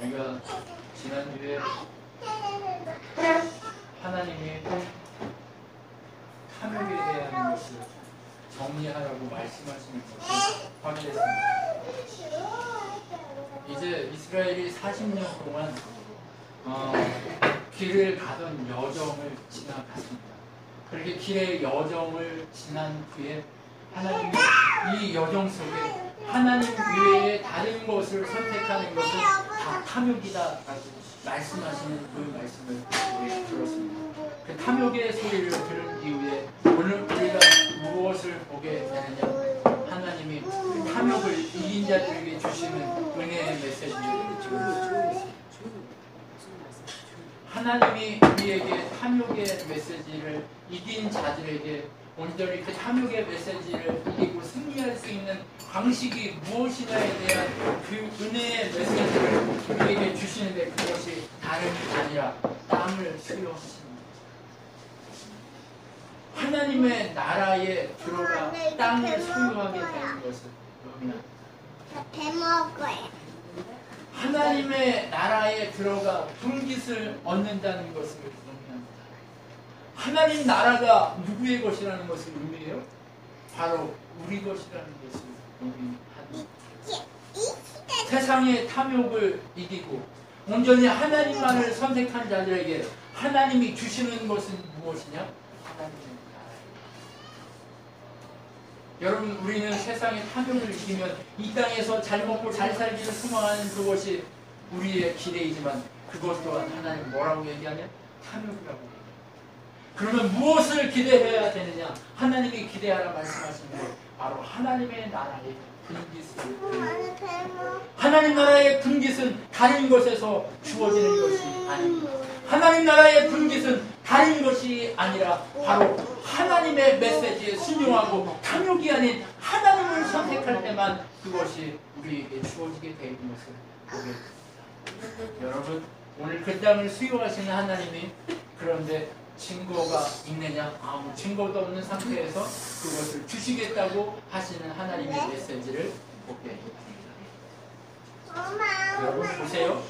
우리가 지난주에 하나님이 탐욕에 대한 것을 정리하라고 말씀하시는 것을 확인했습니다. 이제 이스라엘이 40년 동안 길을 가던 여정을 지나갔습니다. 그렇게 길의 여정을 지난 뒤에 하나님이 이 여정 속에 하나님 외에 다른 것을 선택하는 것은 다 탐욕이다라고 말씀하시는 그 말씀을 우리 들었습니다. 그 탐욕의 소리를 들은 이후에 오늘 우리가 무엇을 보게 되느냐, 하나님이 탐욕을 이긴 자들에게 주시는 은혜의 메시지를 지금 하나님이 우리에게 탐욕의 메시지를 이긴 자들에게 온전히 그 탐욕의 메시지를 이기고 승리할 수 있는 방식이 무엇이냐에 대한 그 은혜의 메시지를 우리에게 주시는데, 그것이 다름이 아니라 땅을 수용하십니다. 하나님의 나라에 들어가 땅을 소유하게 되는 것을 의미합니다. 배 먹어요. 하나님의 나라에 들어가 분깃을 얻는다는 것을 의미합니다. 하나님 나라가 누구의 것이라는 것을 의미해요? 바로 우리 것이라는 것을 의미합니다. 세상의 탐욕을 이기고 온전히 하나님만을 선택한 자들에게 하나님이 주시는 것은 무엇이냐? 하나님의 나라예요. 여러분, 우리는 세상의 탐욕을 이기면 이 땅에서 잘 먹고 잘 살기를 소망하는 그것이 우리의 기대이지만, 그것 또한 하나님 뭐라고 얘기하냐? 탐욕이라고 얘기해요. 그러면 무엇을 기대해야 되느냐? 하나님이 기대하라 말씀하신 것, 바로 하나님의 나라의 분깃을. 하나님 나라의 분깃은 다른 것에서 주어지는 것이 아닙니다. 하나님 나라의 분깃은 다른 것이 아니라 바로 하나님의 메시지에 순종하고 탐욕이 아닌 하나님을 선택할 때만 그것이 우리에게 주어지게 되는 것을 보게 됩니다. 여러분, 오늘 그 땅을 수용하시는 하나님이 그런데 증거가 있느냐? 아무 증거도 없는 상태에서 그것을 주시겠다고 하시는 하나님의 메시지를 보게 됩니다. 여러분 보세요.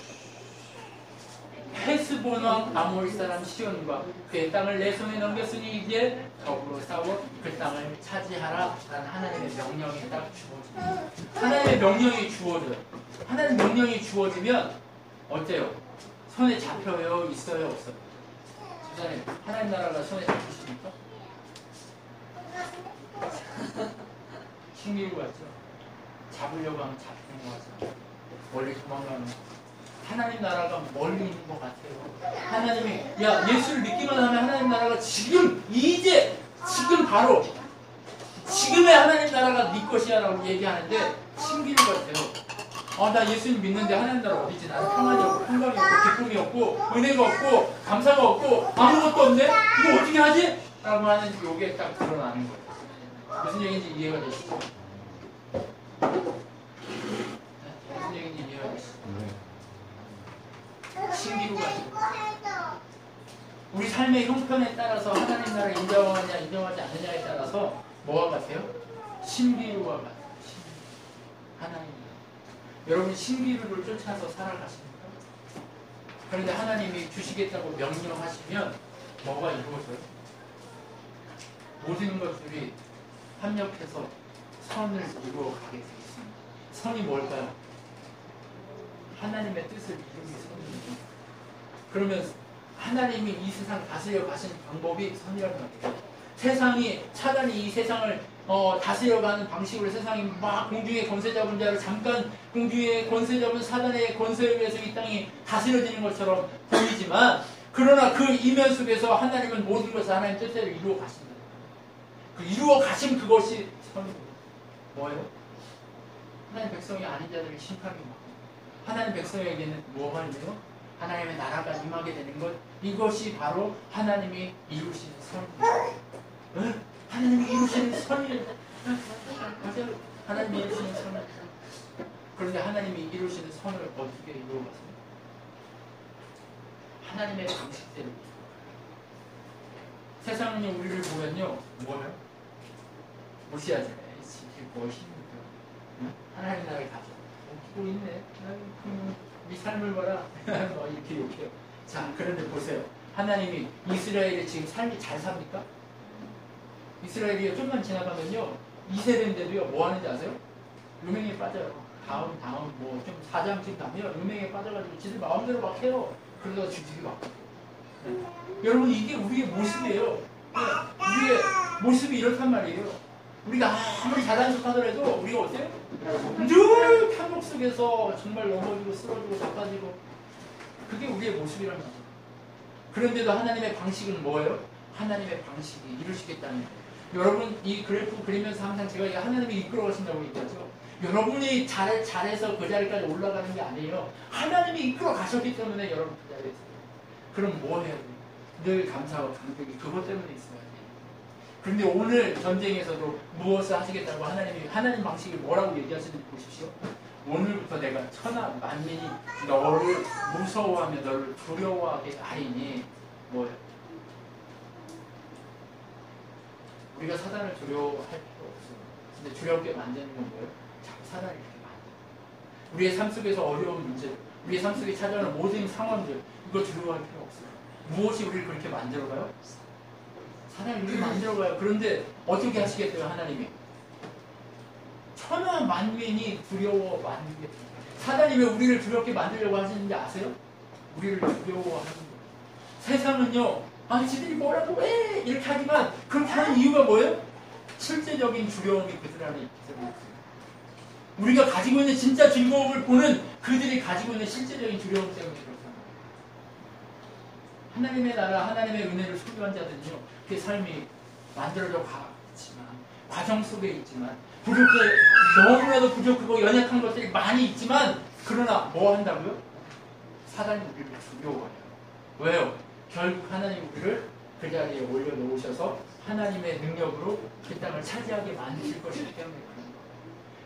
헤스본 왕 아모리 사람 시온과 그의 땅을 내 손에 넘겼으니 이제 더불어 싸워 그 땅을 차지하라 라는 하나님의 명령이 딱 주어집니다. 하나님의 명령이 주어져요. 하나님의 명령이 주어지면 어때요? 손에 잡혀요? 있어요? 없어요? 주장님, 하나님 나라가 손에 잡히십니까? 신기루 같죠? 잡으려고 하면 잡히는 거 같죠? 멀리 도망가는 거. 하나님 나라가 멀리 있는 것 같아요. 하나님이 예수를 믿기만 하면 하나님 나라가 지금 이제 지금 바로 지금의 하나님 나라가 네 것이야 라고 얘기하는데 신기루 같아요. 나 예수님 믿는데 하나님 나라 어디 있지? 나는 평안이 없고 평강이 없고 기쁨이 없고 은혜가 없고 감사가 없고 아무것도 없네? 이거 어떻게 하지? 라고 하는 요게 딱 드러나는 거예요. 무슨 얘기인지 이해가 되시죠? 무슨 얘기인지 이해가 되시죠? 신기루 같아요. 우리 삶의 형편에 따라서 하나님 나라를 인정하냐 인정하지 않느냐에 따라서 뭐와 같아요? 신기루와 같아요. 하나님 여러분 신기루를 쫓아서 살아가십니까? 그런데 하나님이 주시겠다고 명령하시면 뭐가 이루어져요? 모든 것들이 합력해서 선을 이루어가게 되어 있습니다. 선이 뭘까요? 하나님의 뜻을 이루기 선입니다. 그러면 하나님이 이 세상 다스려 가신 방법이 선이라는 거예요. 세상이 사단이 이 세상을 다스려가는 방식으로 세상이 막 공중의 권세 잡은 자를 잠깐 공중의 권세 잡은 사단의 권세에 의해서 이 땅이 다스려지는 것처럼 보이지만, 그러나 그 이면 속에서 하나님은 모든 것을 하나님 뜻대로 이루어 가신다. 그 이루어 가신 그것이 선입니다. 뭐예요? 하나님 백성이 아닌 자들을 심판하게 막고 하나님 백성에게는 뭐가 있나요? 하나님의 나라가 임하게 되는 것, 이것이 바로 하나님이 이루시는 선입니다. 하나님이 이루시는 선이에요. 맞아요. 하나님이 이루시는 선을. 그런데 하나님이 이루시는 선을 어떻게 이루어가세요? 하나님의 방식대로. 세상이 우리를 보면요, 뭐예요? 무시하잖아요. 이게 무엇입니까? 하나님 나라를 가져. 웃기고 있네. 삶을 봐라. 뭐 이렇게 욕해요. 자, 그런데 보세요. 하나님이 이스라엘이 지금 삶이 잘 삽니까? 이스라엘이 좀만 지나가면요, 2세대인데도요, 뭐 하는지 아세요? 유명에 빠져요. 다음 뭐 좀 4장씩 가면 유명에 빠져가지고 지들 마음대로 막 해요. 그러다가 죽이기 막. 여러분, 이게 우리의 모습이에요. 우리의 모습이 이렇단 말이에요. 우리가 아무리 자랑스럽하더라도 우리가 어때요? 늘 탐욕 속에서 정말 넘어지고 쓰러지고 자빠지고, 그게 우리의 모습이란 말이에요. 그런데도 하나님의 방식은 뭐예요? 하나님의 방식이 이루시겠다는 거예요. 여러분, 이 그래프 그리면서 항상 제가 하나님이 이끌어 가신다고 얘기하죠. 여러분이 잘해서 그 자리까지 올라가는 게 아니에요. 하나님이 이끌어 가셨기 때문에 여러분 그 자리에 있어요. 그럼 뭐 해야 돼요? 늘 감사와 감격이 그것 때문에 있어야 돼요. 그런데 오늘 전쟁에서도 무엇을 하시겠다고 하나님 방식이 뭐라고 얘기하시는지 보십시오. 오늘부터 내가 천하 만민이 너를 무서워하며 너를 두려워하게 하리니, 뭐예요? 우리가 사단을 두려워할 필요 없어요. 근데 두렵게 만드는 건 뭐예요? 자꾸 사단이 이렇게 만들어요. 우리의 삶 속에서 어려운 문제, 우리의 삶 속에 찾아오는 모든 상황들, 이거 두려워할 필요 없어요. 무엇이 우리를 그렇게 만들어가요? 사단이 우리를 만들어가요. 그런데 어떻게 하시겠어요, 하나님이? 천하 만민이 두려워 만들겠다. 사단이 왜 우리를 두렵게 만들려고 하시는지 아세요? 우리를 두려워하는 거예요. 세상은요, 지들이 뭐라고 왜 이렇게 하지만 그렇게 하는 이유가 뭐예요? 실제적인 두려움이 그들 안에 있기 때문에. 우리가 가지고 있는 진짜 즐거움을 보는 그들이 가지고 있는 실제적인 두려움 때문에 그렇잖아요. 하나님의 나라, 하나님의 은혜를 소유한 자들은요, 그 삶이 만들어져 가지만, 과정 속에 있지만, 너무나도 부족하고 연약한 것들이 많이 있지만, 그러나 뭐 한다고요? 사단이 우리를 두려워해요. 왜요? 결국 하나님 우리를 그 자리에 올려놓으셔서 하나님의 능력으로 그 땅을 차지하게 만드실 것이기 때문에 그런 거예요.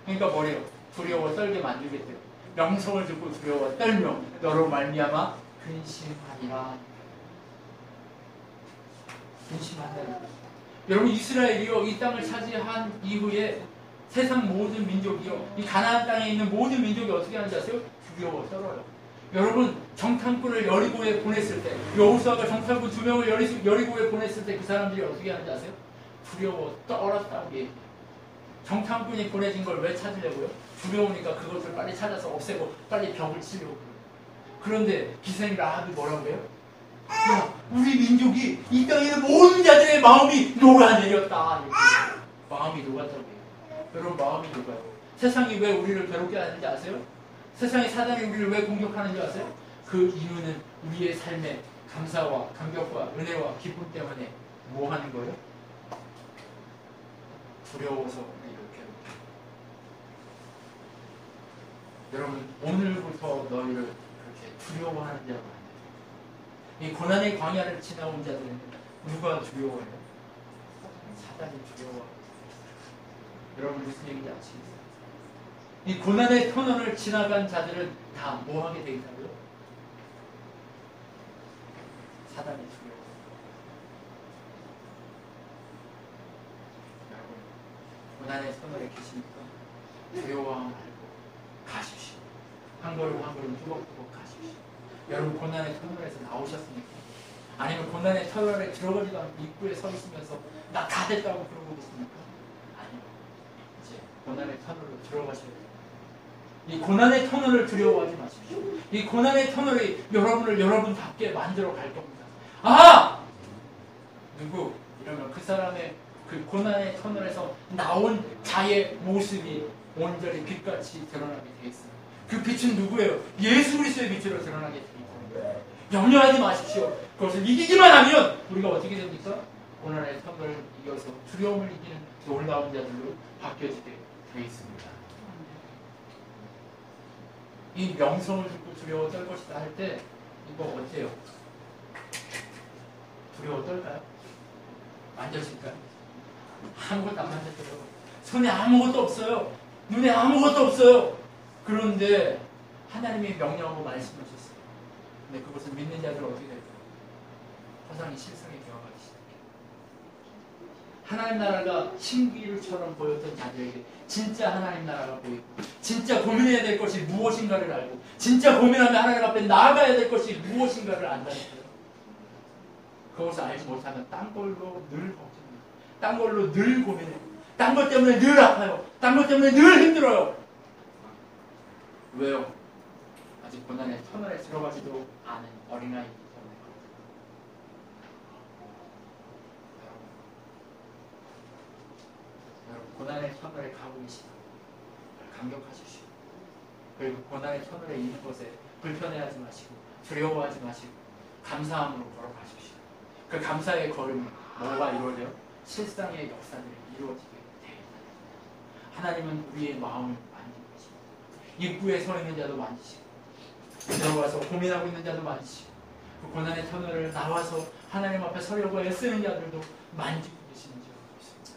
그러니까 뭐래요? 두려워 떨게 만들겠대요. 명성을 듣고 두려워 떨며 너로 말미암아 근심하리라. 근심한다는 거예요. 여러분, 이스라엘이요, 이 땅을 차지한 이후에 세상 모든 민족이요, 이 가나안 땅에 있는 모든 민족이 어떻게 하는지 아세요? 두려워 떨어요. 여러분, 정탐꾼을 여리고에 보냈을 때, 여호수아가 정탐꾼 2명을 여리고에 보냈을 때 그 사람들이 어떻게 하는지 아세요? 두려워 떨었다고 얘기해요. 정탐꾼이 보내진 걸 왜 찾으려고요? 두려우니까 그것을 빨리 찾아서 없애고 빨리 벽을 치려고. 그런데 기생이 라합이 뭐라고 해요? 야, 우리 민족이 이 땅에 있는 모든 자들의 마음이 녹아내렸다. 이렇게. 마음이 녹았다고 해요. 여러분, 마음이 녹아요. 세상이 왜 우리를 괴롭게 하는지 아세요? 세상의 사단이 우리를 왜 공격하는지 아세요? 그 이유는 우리의 삶에 감사와 감격과 은혜와 기쁨 때문에 뭐 하는 거예요? 두려워서 이렇게. 여러분, 오늘부터 너희를 그렇게 두려워하는 자가 안 돼요. 이 고난의 광야를 지나온 자들은 누가 두려워해요? 사단이 두려워해요. 여러분, 무슨 얘기인지 아시겠어요? 이 고난의 터널을 지나간 자들은 다 뭐하게 돼 있다고요? 사단이 두려워. 여러분, 고난의 터널에 계십니까? 두려워하지 말고 가십시오. 한 걸음 한 걸음 뚜벅뚜벅 가십시오. 여러분, 고난의 터널에서 나오셨습니까? 아니면 고난의 터널에 들어가지도 않고 입구에 서 있으면서 나 다 됐다고 그러고 계십니까? 아니요. 이제 고난의 터널로 들어가셔야 돼요. 이 고난의 터널을 두려워하지 마십시오. 이 고난의 터널이 여러분을 여러분답게 만들어 갈 겁니다. 누구? 이러면 그 사람의 그 고난의 터널에서 나온 자의 모습이 온전히 빛같이 드러나게 돼 있어요. 그 빛은 누구예요? 예수 그리스도의 빛으로 드러나게 돼 있어요. 염려하지 마십시오. 그것을 이기기만 하면 우리가 어떻게 됩니까? 고난의 터널을 이겨서 두려움을 이기는 놀라운 자들로 바뀌어지게 돼 있습니다. 이 명성을 듣고 두려워 떨 것이다 할 때 이거 어때요? 두려워 떨까요? 만져질까요? 아무것도 안 만졌어요. 손에 아무것도 없어요. 눈에 아무것도 없어요. 그런데 하나님이 명령하고 말씀하셨어요. 근데 그것을 믿는 자들은 어떻게 될까요? 세상이 실상에 기어가기 시작해요. 하나님 나라가 신기루처럼 보였던 자들에게 진짜 하나님 나라가 보이고 진짜 고민해야 될 것이 무엇인가를 알고 진짜 고민하며 하나님 앞에 나아가야 될 것이 무엇인가를 안다니까요. 그것을 알지 못하면 딴 걸로 늘 걱정해요. 딴 걸로 늘 고민해요. 딴 것 때문에 늘 아파요. 딴 것 때문에 늘 힘들어요. 왜요? 아직 고난의 터널에 들어가지도 않은 어린아이이기 때문에. 여러분, 고난의 터널에 가고 계시다. 감격하십시오. 그리고 고난의 터널에 있는 것에 불편해하지 마시고 두려워하지 마시고 감사함으로 걸어가십시오. 그 감사의 걸음이 뭐가 이루어져요? 실상의 역사들이 이루어지게 되겠다. 하나님은 우리의 마음을 만지고 계십니다. 입구에 서 있는 자도 만지시고 들어가서 고민하고 있는 자도 만지시고 그 고난의 터널을 나와서 하나님 앞에 서려고 애쓰는 자들도 만지고 계시는 줄 믿습니다.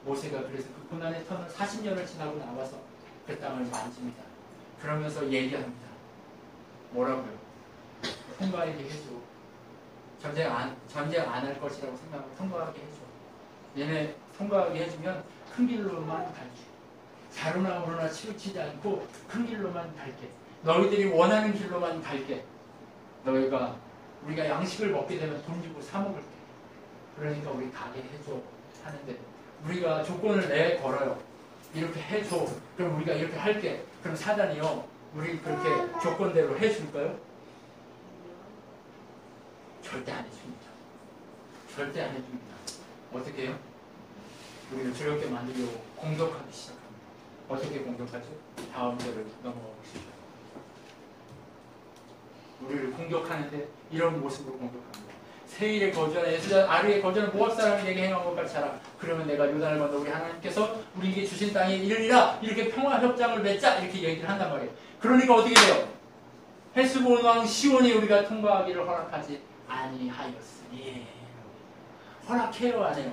모세가 그래서 그 고난의 터널 40년을 지나고 나와서 그 땅을 만집니다. 그러면서 얘기합니다. 뭐라고요? 통과하게 해줘. 전쟁 안 할 것이라고 생각하고 통과하게 해줘. 얘네 통과하게 해주면 큰 길로만 갈게. 좌로나 우로나 치우치지 않고 큰 길로만 갈게. 너희들이 원하는 길로만 갈게. 우리가 양식을 먹게 되면 돈 주고 사 먹을게. 그러니까 우리 가게 해줘 하는데 우리가 조건을 내걸어요. 이렇게 해줘. 그럼 우리가 이렇게 할게. 그럼 사단이요. 우리 그렇게 조건대로 해줄까요? 절대 안 해줍니다. 절대 안 해줍니다. 어떻게 해요? 우리를 즐겁게 만들려고 공격하기 시작합니다. 어떻게 공격하죠? 다음 절을 넘어가 보시죠. 우리를 공격하는데 이런 모습으로 공격합니다. 세일에 거주하는 예수자 아르에 거주하는 모압 사람에게 행한 것 같이 하라. 그러면 내가 요단을 건너 우리 하나님께서 우리에게 주신 땅에 이르리라. 이렇게 평화 협정을 맺자. 이렇게 얘기를 한단 말이에요. 그러니까 어떻게 돼요? 헤스본 왕 시온이 우리가 통과하기를 허락하지 아니하였으니. 허락해요, 안 해요?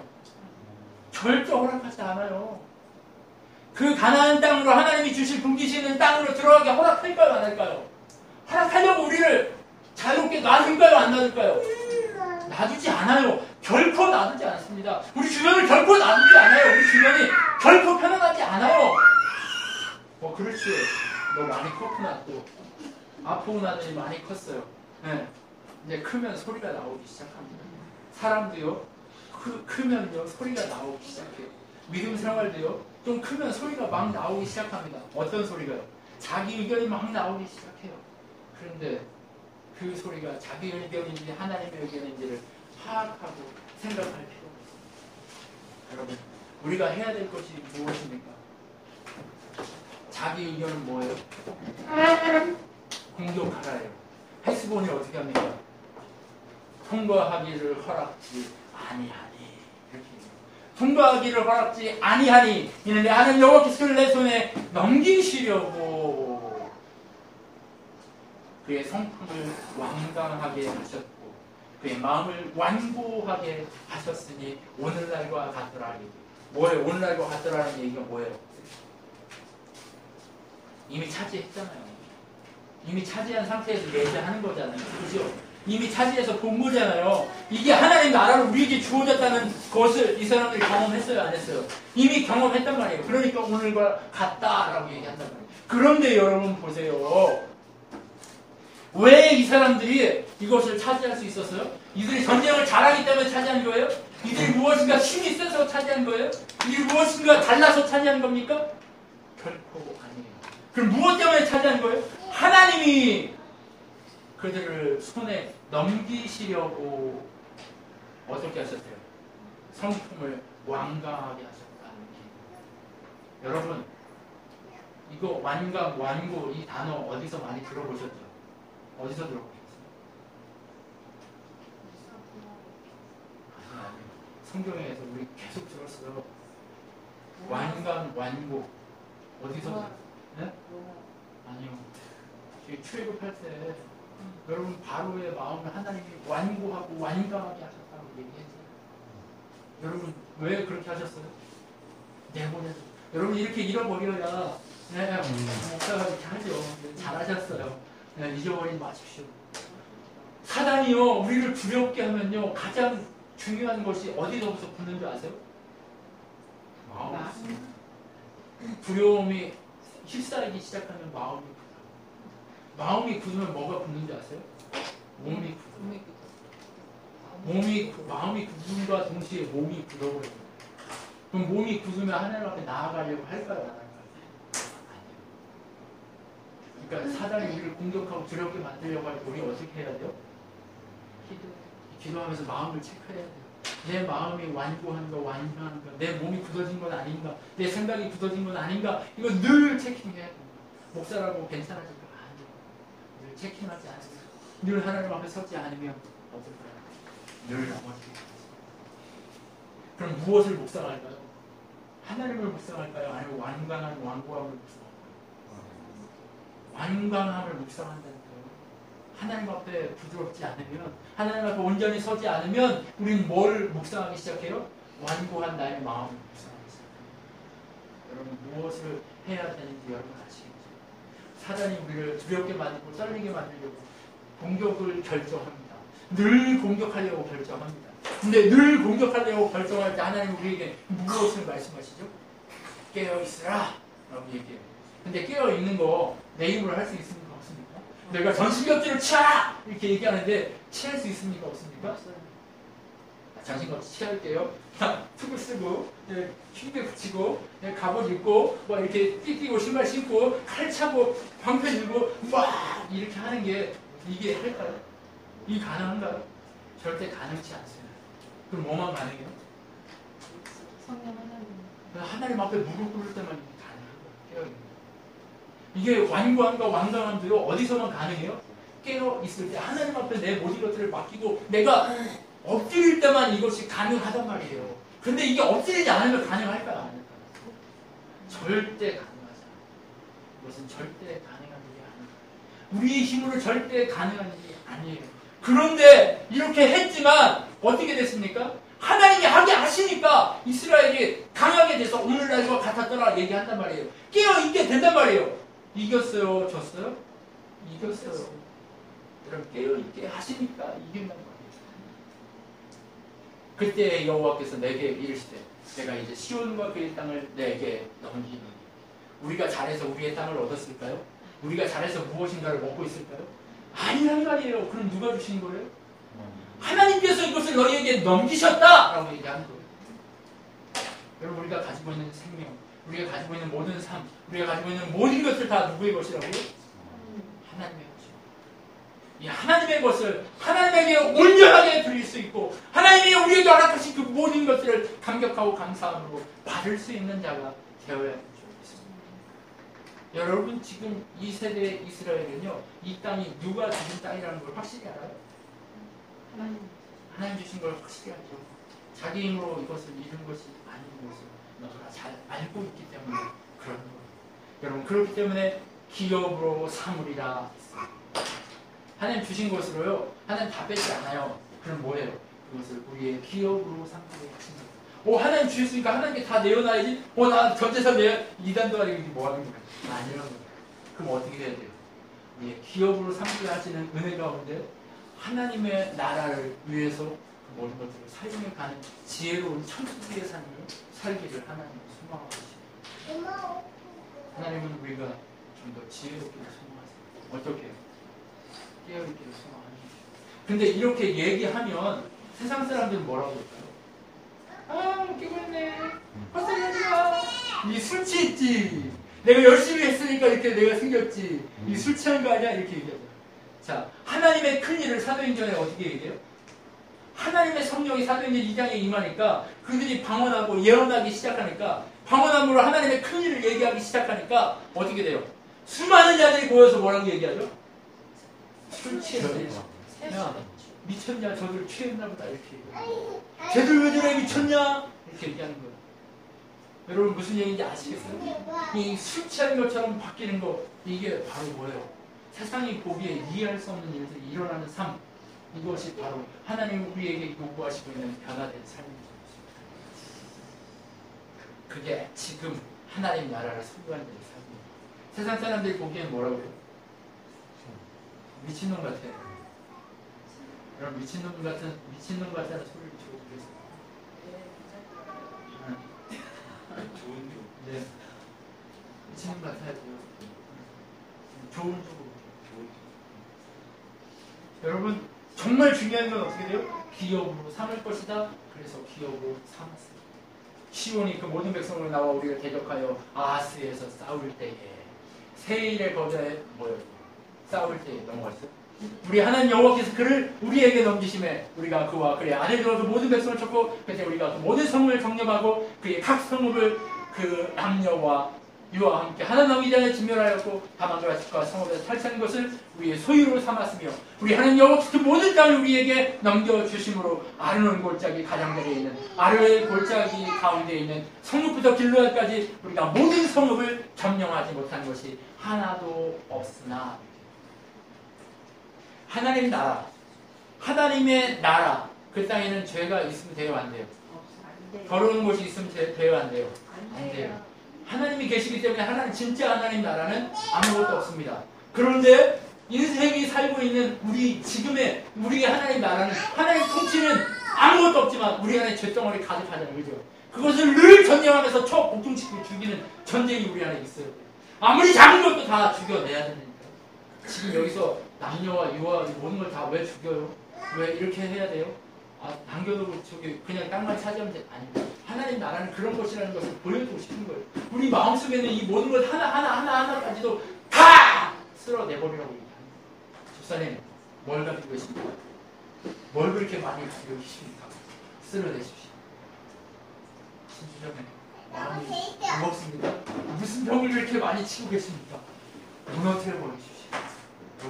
절대 허락하지 않아요. 그 가나안 땅으로 하나님이 주실 굶기시는 땅으로 들어가게 허락할까요, 안 할까요? 허락하려고 우리를 자유롭게 놔둘까요, 안 놔둘까요? 놔두지 않아요. 결코 놔두지 않습니다. 우리 주변을 결코 놔두지 않아요. 우리 주변이 결코 편안하지 않아요. 그렇지. 너 많이 컸구나. 또 아프고 나더니 많이 컸어요. 네. 이제 크면 소리가 나오기 시작합니다. 사람도요, 크면요 소리가 나오기 시작해요. 믿음 생활도요, 좀 크면 소리가 막 나오기 시작합니다. 어떤 소리가요? 자기 의견이 막 나오기 시작해요. 그런데 그 소리가 자기 의견인지 하나님의 의견인지를 파악하고 생각할 필요가 있습니다. 여러분, 우리가 해야 될 것이 무엇입니까? 자기 의견은 뭐예요? 공격하라예요. 헤스본이 어떻게 합니까? 통과하기를 허락지 아니하니. 이렇게 통과하기를 허락지 아니하니 이는 내 하나님 여호와께서 내 손에 넘기시려고 그의 성품을 완강하게 하셨고 그의 마음을 완고하게 하셨으니 오늘날과 같더라. 뭐예요? 오늘날과 같더라는 얘기가 뭐예요? 이미 차지했잖아요. 이미 차지한 상태에서 예배하는 거잖아요. 그죠? 이미 차지해서 본 거잖아요. 이게 하나님 나라로 우리에게 주어졌다는 것을 이 사람들이 경험했어요, 안 했어요? 이미 경험했단 말이에요. 그러니까 오늘과 같다라고 얘기한단 말이에요. 그런데 여러분 보세요. 왜 이 사람들이 이것을 차지할 수 있었어요? 이들이 전쟁을 잘하기 때문에 차지한 거예요? 이들이 무엇인가 힘이 세서 차지한 거예요? 이들이 무엇인가 달라서 차지한 겁니까? 결코 아니에요. 그럼 무엇 때문에 차지한 거예요? 하나님이 그들을 손에 넘기시려고 어떻게 하셨대요? 성품을 완강하게 하셨다는 게. 여러분, 이거 완강, 완고 이 단어 어디서 많이 들어보셨죠? 어디서 들어보셨어요? 아니요. 성경에서 우리 계속 들었어요. 완강, 완고 어디서 들었어요? 네? 아니요. 출애굽할 때 여러분 바로의 마음을 하나님이 완고하고 완강하게 하셨다고 얘기했어요. 여러분 왜 그렇게 하셨어요? 내보내서 여러분 이렇게 잃어버려야 목사가 이렇게 하죠. 잘하셨어요. 잊어버리지 마십시오. 사단이요 우리를 두렵게 하면요 가장 중요한 것이 어디서부터 붙는 줄 아세요? 마음. 두려움이 휩싸이기 시작하면 마음이 굳어. 마음이 굳으면 뭐가 굳는 줄 아세요? 몸이 굳어. 마음이 굳음과 동시에 몸이 굳어버려요. 그럼 몸이 굳으면 하나님 앞에 나아가려고 할까요? 안 할까요? 그러니까 사단이 우리를 공격하고 두렵게 만들려고 할 때 우리 어떻게 해야 돼요? 기도하면서 마음을 체크해야 돼요. 내 마음이 완고한가 완강한가, 내 몸이 굳어진 건 아닌가, 내 생각이 굳어진 건 아닌가, 이거 늘 체킹해야 됩니다. 목사라고 괜찮아질까? 아니요. 늘 체킹하지 않으면, 늘 하나님 앞에 서지 않으면 어떨까요? 늘 넘어지게. 그럼 무엇을 묵상할까요? 하나님을 묵상할까요? 아니면 완강한 완고함을 묵상할까요? 완강함을 묵상한다니까요. 하나님 앞에 부드럽지 않으면, 하나님 앞에 온전히 서지 않으면 우리는 뭘 묵상하기 시작해요? 완고한 나의 마음을 묵상하기 시작해요. 여러분 무엇을 해야 되는지 여러분 아시겠죠? 사단이 우리를 두렵게 만들고 떨리게 만들려고 공격을 결정합니다. 늘 공격하려고 결정합니다. 근데 늘 공격하려고 결정할 때 하나님 우리에게 무엇을 말씀하시죠? 깨어있으라 라고 얘기해요. 근데 깨어있는 거 내 힘으로 할 수 있습니까? 없습니까? 내가 전신갑주를 차! 이렇게 얘기하는데 취할 수 있습니까? 없습니까? 전신갑주 취할게요. 투구 쓰고 흉대 붙이고 갑옷 입고 막 이렇게 띠띠고 신발 신고 칼 차고 방패 들고 막 이렇게 하는 게 이게 할까요? 이게 가능한가요? 절대 가능치 않습니다. 그럼 뭐만 가능해요? 성령 하나님 앞에 무릎 꿇을 때만 가능해요. 깨어있는. 이게 완고함과 완강함도요 어디서만 가능해요? 깨어 있을 때 하나님 앞에 내 모든 것들을 맡기고 내가 엎드릴 때만 이것이 가능하단 말이에요. 근데 이게 엎드리지 않으면 가능할까요? 안 할까요? 절대 가능하지 않아요. 이것은 절대 가능한 일이 아니에요. 우리의 힘으로 절대 가능한 일이 아니에요. 그런데 이렇게 했지만 어떻게 됐습니까? 하나님이 하게 하시니까 이스라엘이 강하게 돼서 오늘날과 같았더라 얘기한단 말이에요. 깨어있게 된단 말이에요. 이겼어요? 졌어요? 이겼어요. 여러분 깨어있게 하시니까 이긴단 말이에요. 그때 여호와께서 내게 이르시되 내가 이제 시온과 그의 땅을 내게 넘기니 우리가 잘해서 우리의 땅을 얻었을까요? 우리가 잘해서 무엇인가를 먹고 있을까요? 아니란 말이에요. 그럼 누가 주신 거예요? 하나님께서 이것을 너희에게 넘기셨다라고 얘기하는 거예요. 여러분 우리가 가지고 있는 생명, 우리가 가지고 있는 모든 삶, 우리가 가지고 있는 모든 것을 다 누구의 것이라고요? 하나님의 것이요. 이 하나님의 것을 하나님에게 온전하게 드릴 수 있고 하나님이 우리에게 허락하신 그 모든 것들을 감격하고 감사함으로 받을 수 있는 자가 되어야 되죠. 여러분 지금 이 세대의 이스라엘은요 이 땅이 누가 주신 땅이라는 걸 확실히 알아요? 하나님 주신 걸 확실히 알죠. 자기 힘으로 이것을 이룬 것이 아닌 것을 너가 잘 알고 있기 때문에 그런 거예요. 여러분 그렇기 때문에 기업으로 삼으리라. 하나님 주신 것으로요 하나님 다 뺏지 않아요. 그럼 뭐예요? 그것을 우리의 기업으로 삼게 하신 거예요. 하나님 주셨으니까 하나님께 다 내어놔야지. 나 전재산 내야 이단도 아니고 이게 뭐 하는 거예요? 아니라는 거예요. 그럼 어떻게 해야 돼요? 우리의 기업으로 삼게 하시는 은혜 가운데 하나님의 나라를 위해서 모든 것들을 사용해가는 지혜로운 천국의 삶을 살기를 하나님은 소망하고 계십니다. 하나님은 우리가 좀 더 지혜롭게 소망하세요. 어떻게 해요? 깨어있기를 소망하는 것이죠. 근데 이렇게 얘기하면 세상 사람들은 뭐라고 할까요? 웃기고 있네. 헛소리 하지 마. 이 술 취했지. 내가 열심히 했으니까 이렇게 내가 생겼지. 이 술 취한 거 아니야? 이렇게 얘기하잖아. 자, 하나님의 큰 일을 사도행전에 어떻게 얘기해요? 하나님의 성령이 사도행전 2장에 임하니까 그들이 방언하고 예언하기 시작하니까 방언함으로 하나님의 큰 일을 얘기하기 시작하니까 어떻게 돼요? 수많은 자들이 모여서 뭐라고 얘기하죠? 술 취했지. 야, 미쳤냐? 저들 취했나 보다. 이렇게 얘기해요. 쟤들 왜 저래 미쳤냐? 이렇게 얘기하는 거예요. 여러분 무슨 얘기인지 아시겠어요? 이 술 취한 것처럼 바뀌는 거 이게 바로 뭐예요? 세상이 보기에 이해할 수 없는 일들이 일어나는 삶. 이것이 바로 하나님 우리에게 요구하시고 있는 변화된 삶입니다. 그게 지금 하나님 나라를 선도하는 삶입니다. 세상 사람들이 보기엔 뭐라고 해요? 미친놈 같아. 여러분 미친놈 같다는 소리를 들어도 네. 지금 같아야죠. 좋은 쪽으로. 여러분 정말 중요한 건 어떻게 돼요? 기업으로 삼을 것이다. 그래서 기업으로 삼았어요. 시온이 그 모든 백성으로 나와 우리를 대적하여 아하스에서 싸울 때에 세일의 거자에 뭐예요? 싸울 때에 넘어갔어요. 우리 하나님 여호와께서 그를 우리에게 넘기심에 우리가 그와 그의 아내를 그 모든 백성을 쳤고 그때 우리가 그 모든 성을 정령하고 그의 각 성읍을 그 남녀와 유아와 함께 하나 남기지 않아 진멸하였고 다만과 집과 성읍에서 탈취한 것을 우리의 소유로 삼았으며 우리 하나님 여호와께서 그 모든 땅을 우리에게 넘겨주심으로 아르논 골짜기 가장자리에 있는 아르의 골짜기 가운데 있는 성읍부터 길르앗까지 우리가 모든 성읍을 점령하지 못한 것이 하나도 없으나 하나님 나라, 하나님의 나라, 그 땅에는 죄가 있으면 돼요, 안 돼요? 더러운 곳이 있으면 돼요, 안 돼요? 안 돼요. 하나님이 계시기 때문에 하나님 진짜 하나님 나라는 아무것도 없습니다. 그런데 인생이 살고 있는 우리 지금의 우리의 하나님 나라는 하나님 통치는 아무것도 없지만 우리 안에 죄덩어리 가득하잖아요, 그죠? 그것을 늘 전쟁하면서 복종시키고 죽이는 전쟁이 우리 안에 있어요. 아무리 작은 것도 다 죽여내야 되니까. 지금 여기서 남녀와 유아 모든 걸 다 왜 죽여요? 왜 이렇게 해야 돼요? 남겨두고 저기 그냥 땅만 차지하면 돼? 아닙니다. 하나님 나라는 그런 것이라는 것을 보여주고 싶은 거예요. 우리 마음속에는 이 모든 것 하나하나까지도 다 쓸어내버리라고 얘기합니다. 집사님, 뭘 가지고 계십니까? 뭘 그렇게 많이 가지고 계십니까? 쓸어내십시오. 진주자매, 마음이 무겁습니다. 무슨 병을 이렇게 많이 치고 계십니까? 무너뜨려 버리십시오.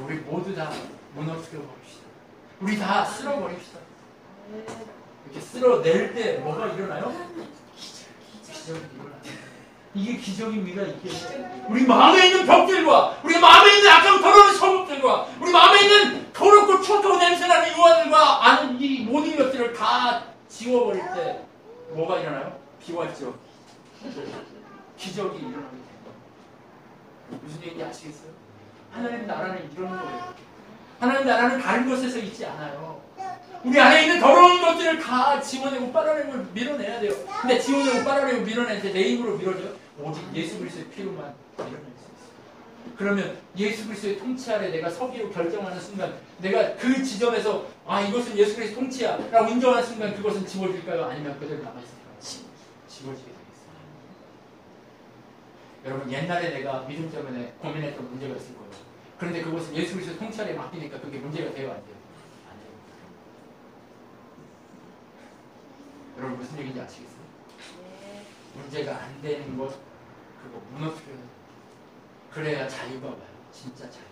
우리 모두 다 무너뜨려 버립시다. 우리 다 쓸어 버립시다. 이렇게 쓸어낼 때 뭐가 일어나요? 기적이 일어나요. 이게 기적입니다. 이게 우리 마음에 있는 벽들과 우리 마음에 있는 악한 더러운 성읍들과 우리 마음에 있는 더럽고 추악하고 냄새나는 유아들과 아는 이 모든 것들을 다 지워버릴 때 뭐가 일어나요? 비활적 기적이 일어나게 됩니다. 무슨 얘기인지 아시겠어요? 하나님 나라는 이런 거예요. 하나님 나라는 다른 것에서 있지 않아요. 우리 안에 있는 더러운 것들을 다 지워내고 빨아내고 밀어내야 돼요. 근데 지워내고 빨아내고 밀어낼 때 내 힘으로 밀어줘요? 오직 예수 그리스도의 피로만 밀어낼 수 있어요. 그러면 예수 그리스도의 통치 아래 내가 서기로 결정하는 순간 내가 그 지점에서 이것은 예수 그리스도 통치야 라고 인정하는 순간 그것은 지워질까요? 아니면 그대로 남아있을까요? 지워지게 되겠어요. 여러분 옛날에 내가 믿음 때문에 고민했던 문제가 있을 거예요. 그런데 그것을 예수 그리스도 통치 아래 맡기니까 그게 문제가 돼요? 안 돼요? 안 돼요. 여러분 무슨 얘기인지 아시겠어요? 문제가 안 되는 것 그거 무너뜨려야 돼요. 그래야 자유가 와요. 진짜 자유가.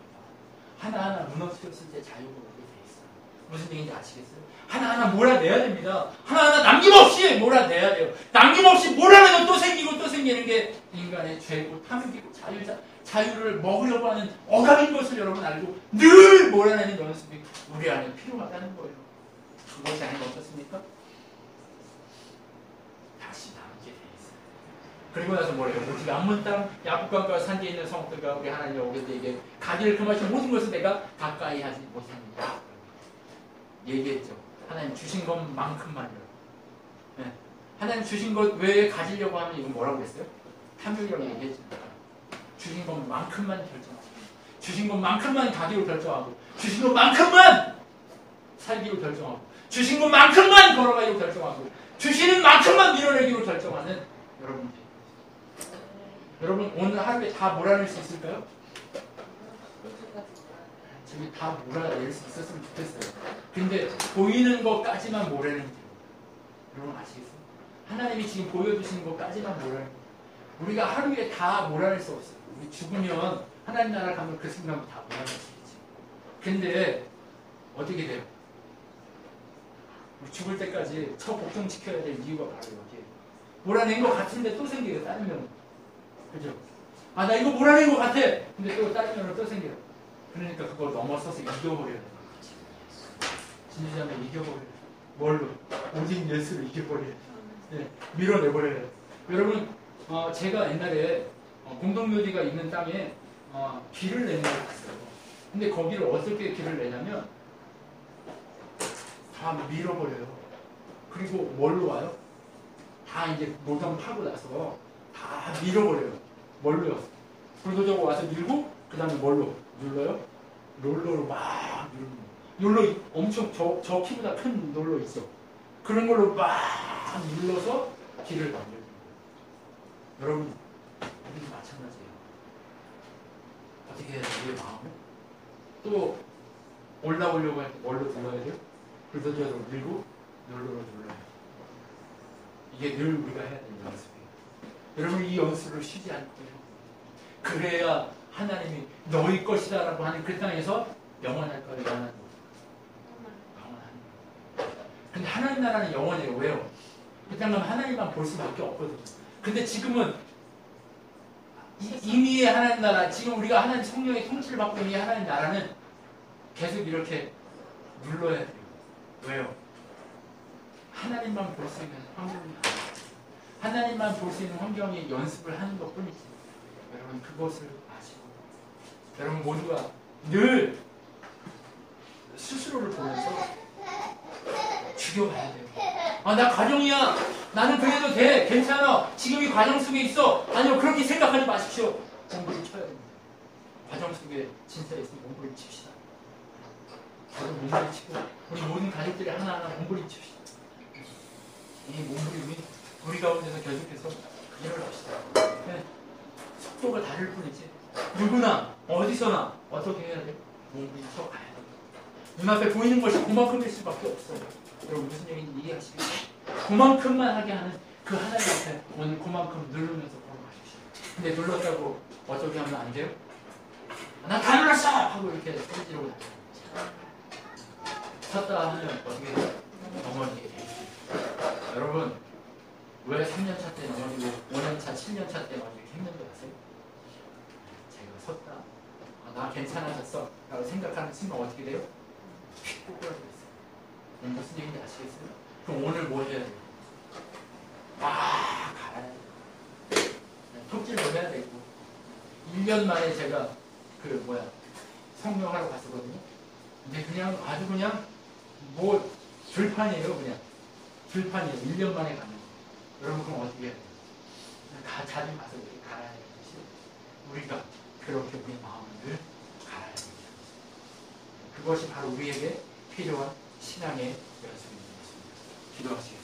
하나하나 무너뜨렸을 때 자유가 오게 돼 있어요. 무슨 얘기인지 아시겠어요? 하나하나 몰아내야 됩니다. 하나하나 남김없이 몰아내야 돼요. 남김없이 몰아내면 또 생기고 또 생기는 게 인간의 죄고 탐욕이고 자유를 먹으려고 하는 억압인 것을 여러분 알고 늘 몰아내는 연습이 우리 안에 필요하다는 거예요. 그것이 아닌 거 어떻습니까? 다시 남게 돼 있어요. 그리고 나서 뭐래요? 오직 안문 땅 야복강과 산지에 있는 성읍들과 우리 하나님 여호와에게 가기를 금하신 모든 것을 내가 가까이 하지 못합니다. 얘기했죠. 하나님 주신 것만큼만요. 네. 하나님 주신 것 외에 가지려고 하면 이건 뭐라고 했어요? 탐욕이라고 얘기했죠. 주신 것만큼만 결정하고 주신 것만큼만 가기로 결정하고 주신 것만큼만 살기로 결정하고 주신 것만큼만 걸어가기로 결정하고 주시는 만큼만 밀어내기로 결정하는 여러분. 여러분 오늘 하루에 다 몰아낼 수 있을까요? 저기 다 몰아낼 수 있었으면 좋겠어요. 근데 보이는 것까지만 몰아내면 돼요. 여러분 아시겠어요? 하나님이 지금 보여주시는 것까지만 몰아내면 돼요. 우리가 하루에 다 몰아낼 수 없어요. 우리 죽으면 하나님 나라 가면 그 순간 다 몰아낼 수 있지. 근데 어떻게 돼요? 우리 죽을 때까지 저 복종시켜야 될 이유가 바로 여기에요. 몰아낸 것 같은데 또 생겨요. 다른 면은. 그죠? 나 이거 몰아낸 것 같아. 근데 또 다른 면으로 또 생겨요. 그러니까 그걸 넘어서서 이겨버려야 돼요. 진주자매 이겨버려야 돼요. 뭘로? 오직 예수를 이겨버려야 돼요. 네, 밀어내버려야 돼요. 여러분 제가 옛날에 공동묘지가 있는 땅에 길을 내는 걸 봤어요. 근데 거기를 어떻게 길을 내냐면 다 밀어버려요. 그리고 뭘로 와요? 다 이제 모성 파고 나서 다 밀어버려요. 뭘로요? 불도저가 와서 밀고 그 다음에 뭘로 눌러요? 롤러로 막 누르는 롤러 엄청 저 키보다 큰 롤러 있어. 그런 걸로 막 눌러서 길을 만들는 거예요. 여러분 우리도 마찬가지예요. 어떻게 해야 돼요? 우리의 마음을 또 올라오려고 할 때 뭘로 눌러야 돼요? 불도저로 밀고 롤러로 눌러야 돼요. 이게 늘 우리가 해야 되는 연습이에요. 여러분 이 연습을 쉬지 않고 해요. 그래야 하나님이 너희 것이다 라고 하는 그 땅에서 영원할 거예요. 영원한 거. 영원한 거. 근데 하나님 나라는 영원해요. 왜요? 그 땅 가면 하나님만 볼 수밖에 없거든요. 근데 지금은 이미의 하나님 나라, 지금 우리가 하나님 성령의 통치를 받고 있는 이 하나님 나라는 계속 이렇게 눌러야 돼요. 왜요? 하나님만 볼 수 있는 환경이 하나님만 볼 수 있는 환경에 연습을 하는 것 뿐이지. 여러분 그것을 아시고 여러분 모두가 늘 스스로를 보면서 죽여가야 돼요. 아, 나 가정이야. 나는 그래도 돼. 괜찮아. 지금 이 과정 속에 있어. 아니요, 그렇게 생각하지 마십시오. 공부를 쳐야 됩니다. 과정 속에 진짜 있으면 공부를 칩시다. 저도 몸부림 치고 우리 모든 가족들이 하나하나 몸부림 칩시다. 이 몸부림이 우리 가운데서 계속해서 일어납시다. 네. 속도가 다를 뿐이지 누구나 어디서나 어떻게 해야 돼? 몸부림 쳐가야 돼. 눈앞에 보이는 것이 그만큼일 수밖에 없어요. 여러분 무슨 얘기인지 이해하시겠어요? 그만큼만 하게 하는 그 하나님 앞에 오늘 그만큼 누르면서 걸어가십시오. 근데 눌렀다고 어떻게 하면 안 돼요? 나 다 눌렀어! 하고 이렇게 소리 지르고 다녀요. 섰다 하면 어떻게 돼요? 넘어지게 돼요. 여러분 왜 3년차 때 넘어지고 5년차, 7년차 때 막 이렇게 힘든 거 아세요? 제가 섰다. 아, 나 괜찮아졌어. 라고 생각하는 순간 어떻게 돼요? 휙 꼬꾸라져 있어요. 무슨 얘기인지 아시겠어요? 그럼 오늘 뭐 해야 돼요? 가야 돼요. 톱질도 해야 되고 1년 만에 제가 성명하러 갔었거든요. 근데 그냥 아주 그냥 뭐 들판이에요. 그냥 들판이에요. 1년 만에 가는 거. 여러분 그럼 어떻게 해야 돼요? 자주 가서 이렇게 갈아야 되는 것이 우리가 그렇게 우리 마음을 갈아야 됩니다. 그것이 바로 우리에게 필요한 신앙의 연습인 것입니다. 기도하시겠습니다.